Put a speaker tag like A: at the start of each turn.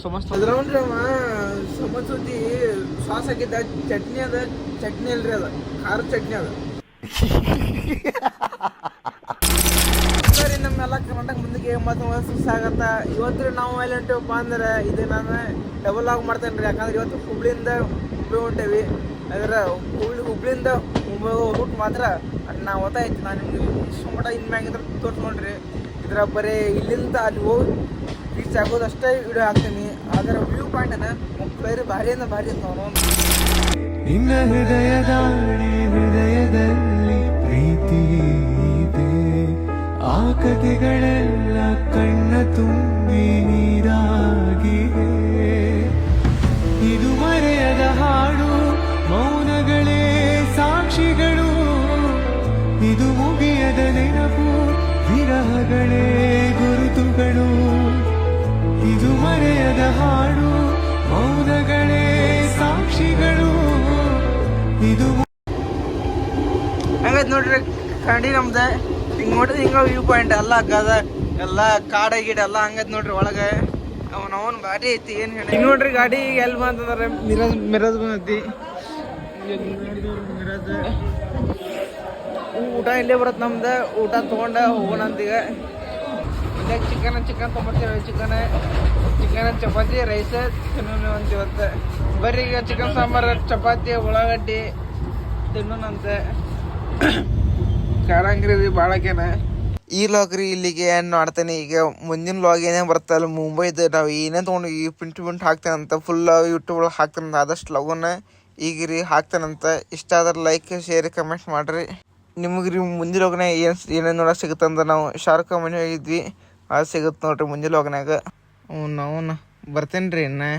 A: ಸಮಸ್ತ
B: ಅದ್ರವ್ರಿ ಅವ ಸಮಸ್ತಿ ಸಾಸ್ ಹಾಕಿದ್ದ ಚಟ್ನಿ ಅದ ಚಟ್ನಿ ಅಲ್ರಿ ಅದ ಖಾರ ಚಟ್ನಿ ಅದ ಸರಿ ನಮ್ಮೆಲ್ಲ ಕರ್ನಾಟಕ ಮುಂದಕ್ಕೆ ಮತ್ತೆ ಸುಸ್ತಾಗತ್ತ ಇವತ್ತು ನಾವು ಎಲ್ಲಿ ಹೊಂಟೇವಪ್ಪ ಅಂದ್ರೆ ಇದು ನಾನು ಡಬಲ್ ಆಗಿ ಮಾಡ್ತೇನೆ ರೀ ಯಾಕಂದ್ರೆ ಇವತ್ತು ಹುಬ್ಳಿಯಿಂದ ಮುಂಬೈ ಹೊಂಟೇವಿ ಅದರ ಹುಬ್ಳಿಯಿಂದ ಮುಂಬೈ ರೂಟ್ ಮಾತ್ರ ನಾ ಓದಾಯ್ತು ನಾನು ನಿಮ್ಗೆ ಇಷ್ಟು ಮಟ್ಟ ಇನ್ಮ್ಯಾಗಿದ್ರೆ ತೋರ್ಸಿ ನೋಡ್ರಿ ಇದ್ರ ಬರೀ ಇಲ್ಲಿಂದ ಅಲ್ಲಿ ಹೋಗಿ ರೀಚ್ ಆಗೋದು ಅಷ್ಟೇ ವಿಡಿಯೋ ಹಾಕ್ತೀನಿ ಅದರ ವ್ಯೂ ಪಾಯಿಂಟನ್ನು ಬೇರೆ ಭಾರಿ ಅಂದ್ರೆ ಭಾರಿ ಅಂತ
C: ನಿನ್ನ ಹೃದಯದಲ್ಲಿ ಪ್ರೀತಿ ಇದೆ ಆ ಕಥೆಗಳೆಲ್ಲ ಕಣ್ಣ ತುಂಬಿ ನೀರಾಗಿದೆ ಇದು ಮರೆಯದ ಹಾಡು ಮೌನಗಳೇ ಸಾಕ್ಷಿಗಳು ಇದು ಮುಗಿಯದ ನೆನಪು ವಿರಹಗಳೇ ಗುರುತುಗಳು ಇದು ಮರೆಯದ ಹಾಡು ಮೌನಗಳೇ ಸಾಕ್ಷಿಗಳು ಇದು
B: ಹಂಗೈತೆ ನೋಡ್ರಿ ಕಂಡಿ ನಮ್ದು ಹಿಂಗೆ ನೋಡ್ರಿ ಹಿಂಗ ವ್ಯೂ ಪಾಯಿಂಟ್ ಎಲ್ಲ ಗದ ಎಲ್ಲ ಕಾಡ ಗಿಡ ಎಲ್ಲ ಹಂಗೈತೆ ನೋಡ್ರಿ ಒಳಗೆ ಅವನು ಭಾರಿ ಐತಿ ಏನು ಹೇಳಿ ನೋಡ್ರಿ ಗಾಡಿ ಈಗ ಎಲ್ಲಿ ಬಂತಂದ್ರೆ ಮಿರಜ್ ಬಂದೈತಿ ಮಿರಜ್ ಊಟ ಇಲ್ಲೇ ಬರುತ್ತೆ ನಮ್ದು ಊಟ ತೊಗೊಂಡ ಹೋಗೋಣ ಅಂತೀಗ ಇದಾಗ ಚಿಕನ್ ತೊಗೊಂಬರ್ತೀವಿ ಚಿಕನ್ ಚಪಾತಿ ರೈಸ್ ತಿನ್ನೋಣ ಅಂತ ಇವತ್ತು ಬರ್ರಿ ಈಗ ಚಿಕನ್ ಸಾಂಬಾರು ಚಪಾತಿ ಉಳ್ಳಾಗಡ್ಡಿ ತಿನ್ನೋಣಂತೆ ಕಾರಂಗಿರಿ ಬಾಳಕೇನ ಈ ಲಾಗ್ ರೀ ಇಲ್ಲಿಗೆ ಏನು ಮಾಡ್ತೇನೆ ಈಗ ಮುಂದಿನ ಲಾಗ್ ಏನೇ ಬರ್ತಲ್ಲ ಮುಂಬೈದು ನಾವು ಏನೇ ತೊಗೊಂಡು ಈ ಪಿಂಟ್ ಹಾಕ್ತೇನಂತ ಫುಲ್ ಯೂಟ್ಯೂಬ್ ಒಳಗೆ ಹಾಕ್ತೇನೆ ಆದಷ್ಟು ಲಗುನ ಈಗ ರೀ ಹಾಕ್ತೇನಂತ ಇಷ್ಟ ಆದ್ರೆ ಲೈಕ್ ಶೇರ್ ಕಮೆಂಟ್ ಮಾಡಿರಿ ನಿಮಗೆ ರೀ ಮುಂದಿನ ಲಾಗ್ನಾಗ ಏನೇನು ನೋಡೋಕೆ ಸಿಗುತ್ತಂದ್ರೆ ನಾವು ಶಾರುಖ್ ಮನೆ ಹೋಗಿದ್ವಿ ಅದು ಸಿಗುತ್ತೆ ನೋಡ್ರಿ ಮುಂದಿನ ಲಾಗ್ನಾಗ ನಾವು ಬರ್ತೇನೆ ರೀ ಇನ್ನು